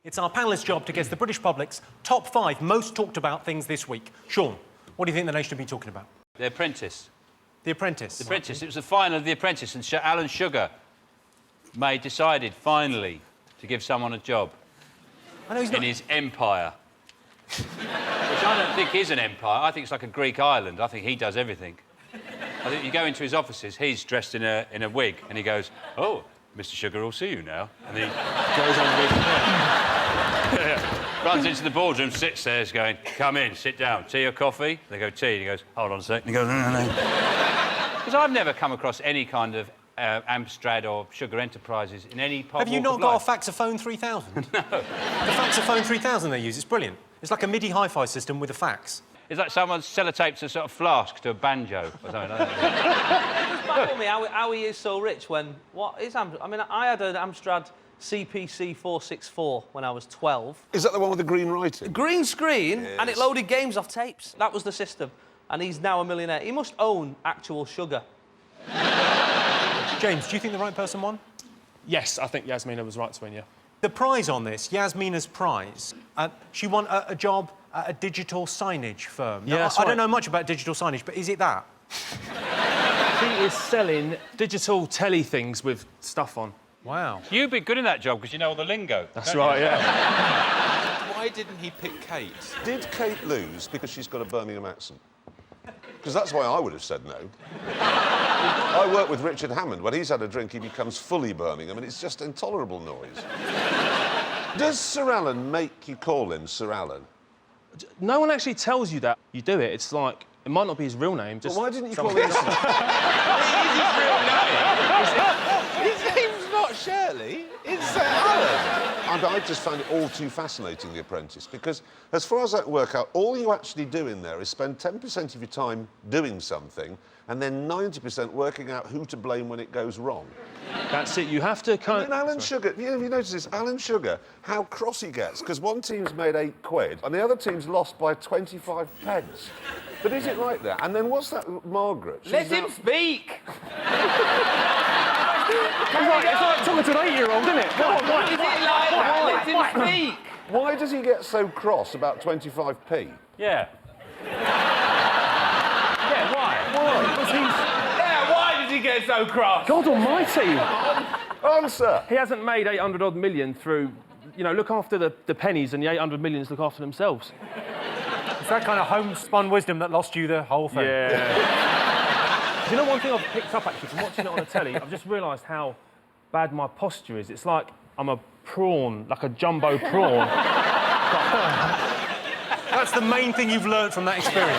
It's our panellists' job to guess the British public's top 5 most talked about things this week. Sean, what do you think the nation will be talking about? The Apprentice. The Apprentice? The Apprentice. It was the final of The Apprentice, and Alan Sugar decided, finally, to give someone a job in his empire. Which I don't think is an empire. I think it's like a Greek island. I think he does everything. I think you go into his offices, he's dressed in a wig, and he goes, "Oh, Mr. Sugar, I'll see you now." And he goes on with runs into the boardroom, sits there, is going, "Come in, sit down. Tea or coffee?" They go, "Tea." And he goes, "Hold on a sec." And he goes, "No." Because I've never come across any kind of Amstrad or Sugar Enterprises in any part of Have you not got a Faxophone 3000? No. The Faxophone 3000 they use, it's brilliant. It's like a MIDI hi-fi system with a fax. It's like someone's sellotaped a sort of flask to a banjo or something like that. Just baffle me how he is so rich when... What is Amstrad? I mean, I had an Amstrad CPC 464 when I was 12. Is that the one with the green writing? Green screen, yes. And it loaded games off tapes. That was the system. And he's now a millionaire. He must own actual sugar. James, do you think the right person won? Yes, I think Yasmina was right to win, yeah. The prize on this, Yasmina's prize, she won a job at a digital signage firm. Now, Yeah, I don't know much about digital signage, but is it that? She is selling digital telly things with stuff on. Wow. You'd be good in that job because you know all the lingo. That's right, yeah. Why didn't he pick Kate? Did Kate lose because she's got a Birmingham accent? Because that's why I would have said no. I work with Richard Hammond. When he's had a drink, he becomes fully Birmingham, and it's just intolerable noise. Does Sir Alan make you call him Sir Alan? No one actually tells you that you do it. It's like, it might not be his real name, just... But why didn't you call him... His name's not Shirley, it's Sir Alan. And I just found it all too fascinating, The Apprentice, because as far as I can work out, all you actually do in there is spend 10% of your time doing something and then 90% working out who to blame when it goes wrong. That's it, you have to kind And Alan Sugar, you notice this, Alan Sugar, how cross he gets, because one team's made £8 and the other team's lost by 25 pence. But is it like that? And then what's that, Margaret? Let him speak! It's like talking to an 8-year-old, isn't it? Is it like that? Let him speak! Why does he get so cross about 25p? Yeah. Yeah, why? Because he's... Yeah, why did he get so cross? God almighty! Answer! He hasn't made 800-odd million through... You know, look after the pennies and the 800 millions look after themselves. It's that kind of homespun wisdom that lost you the whole thing. Yeah. Do you know one thing I've picked up, actually, from watching it on the telly? I've just realised how bad my posture is. It's like I'm a prawn, like a jumbo prawn. That's the main thing you've learned from that experience.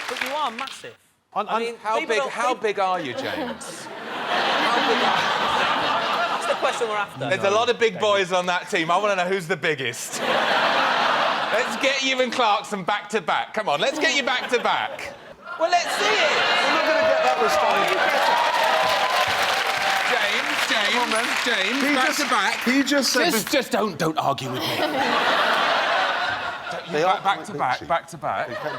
But you are massive. I mean, how big are you, James? How big are you? That's the question we're after. There's a lot of big boys on that team. I want to know who's the biggest. Let's get you and Clarkson back to back. Come on, let's get you back to back. Well, let's see it. We're not going to get that response. James, back to back. He just said... Just don't argue with me. They are back to back, bitchy. back to back. Okay.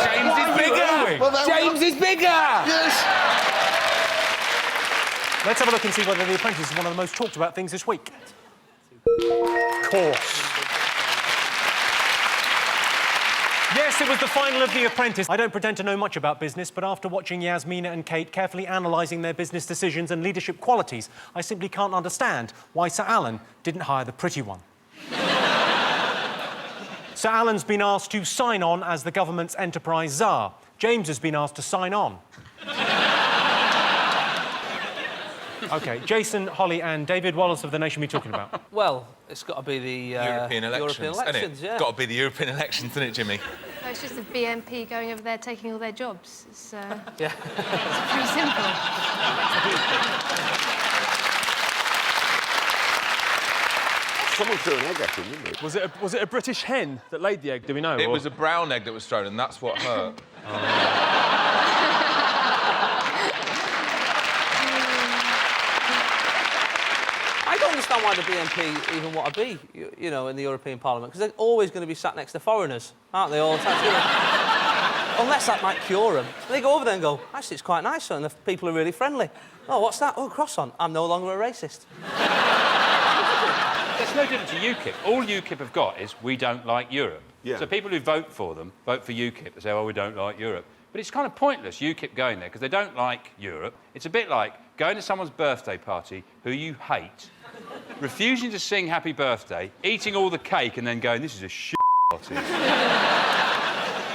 James is bigger. Well, James is bigger. Yes. Let's have a look and see whether The Apprentice is one of the most talked about things this week. Course. Yes, it was the final of The Apprentice. I don't pretend to know much about business, but after watching Yasmina and Kate carefully analysing their business decisions and leadership qualities, I simply can't understand why Sir Alan didn't hire the pretty one. Sir Alan's been asked to sign on as the government's enterprise czar. James has been asked to sign on. OK, Jason, Holly and David, what else have the nation been talking about? Well, it's got to be the European elections, isn't it? yeah. Got to be the European elections, isn't it, Jimmy? Oh, it's just the BNP going over there taking all their jobs. It's, Yeah. it's pretty simple. Someone threw an egg at him, didn't they? Was it a British hen that laid the egg, do we know? It was a brown egg that was thrown, and that's what hurt. I don't understand why the BNP even want to be, you know, in the European Parliament, because they're always going to be sat next to foreigners, aren't they, all the time? unless that might cure them. And they go over there and go, actually, it's quite nice, and the people are really friendly. Oh, what's that? Oh, croissant. I'm no longer a racist. It's no different to UKIP. All UKIP have got is we don't like Europe. Yeah. So people who vote for them vote for UKIP and say, oh, we don't like Europe. But it's kind of pointless, UKIP going there, because they don't like Europe. It's a bit like going to someone's birthday party who you hate, refusing to sing happy birthday, eating all the cake and then going, this is a shit party.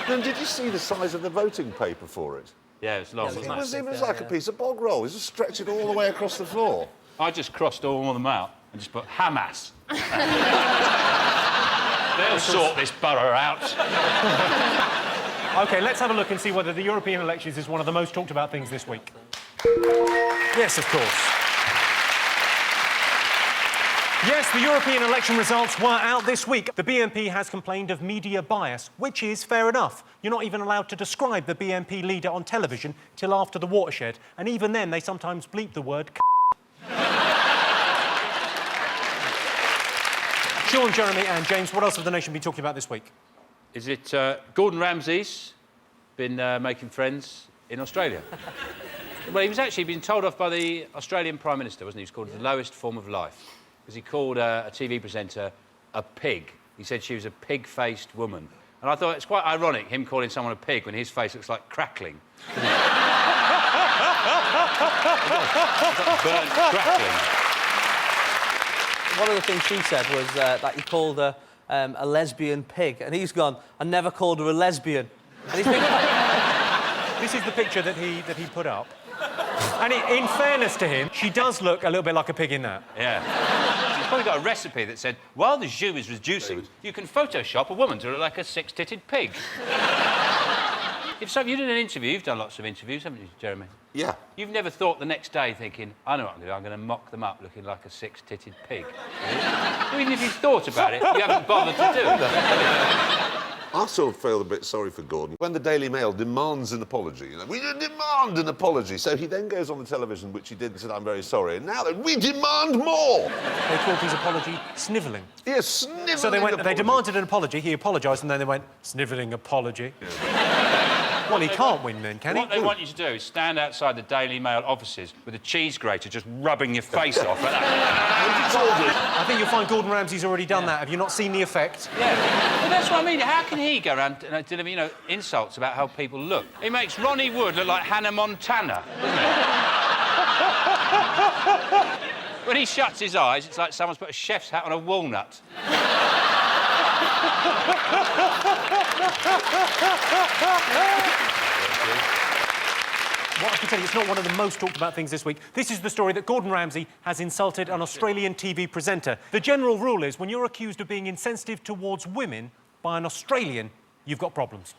Then did you see the size of the voting paper for it? Yeah, it's long. It was like a piece of bog roll. It just stretched it all the way across the floor. I just crossed all of them out and just put Hamas. They'll sort this borough out. OK, let's have a look and see whether the European elections is one of the most talked about things this week. Yes, of course. Yes, the European election results were out this week. The BNP has complained of media bias, which is fair enough. You're not even allowed to describe the BNP leader on television till after the watershed, and even then they sometimes bleep the word Sean, Jeremy and James, what else have the nation been talking about this week? Is it Gordon Ramsay's been making friends in Australia? Well, he was actually being told off by the Australian Prime Minister, wasn't he? He was called the lowest form of life, because he called a TV presenter a pig. He said she was a pig-faced woman. And I thought it's quite ironic, him calling someone a pig when his face looks like crackling. Burnt crackling. One of the things she said was that he called her a lesbian pig, and he's gone, I never called her a lesbian. And he's been... This is the picture that he put up. And in fairness to him, she does look a little bit like a pig in that. Yeah. He's probably got a recipe that said, while the jus is reducing, you can Photoshop a woman to look like a six-titted pig. If so, you did an interview, you've done lots of interviews, haven't you, Jeremy? Yeah. You've never thought the next day thinking, I know what I'm going to do, I'm going to mock them up looking like a six-titted pig. Well, even if you've thought about it, you haven't bothered to do it. I sort of feel a bit sorry for Gordon. When the Daily Mail demands an apology, you know, we demand an apology. So he then goes on the television, which he did, and said, I'm very sorry. And now we demand more. They called his apology snivelling. Yes, snivelling. So they apology. demanded an apology, he apologised, and then they went, snivelling apology. Yeah. Well, he can't win then, can he? What they want you to do is stand outside the Daily Mail offices with a cheese grater just rubbing your face off like that. I think you'll find Gordon Ramsay's already done that. Have you not seen the effect? Yeah. Well, that's what I mean. How can he go around delivering, you know, insults about how people look? He makes Ronnie Wood look like Hannah Montana, doesn't he? When he shuts his eyes, it's like someone's put a chef's hat on a walnut. What I can tell you, it's not one of the most talked about things this week. This is the story that Gordon Ramsay has insulted an Australian TV presenter. The general rule is when you're accused of being insensitive towards women by an Australian, you've got problems.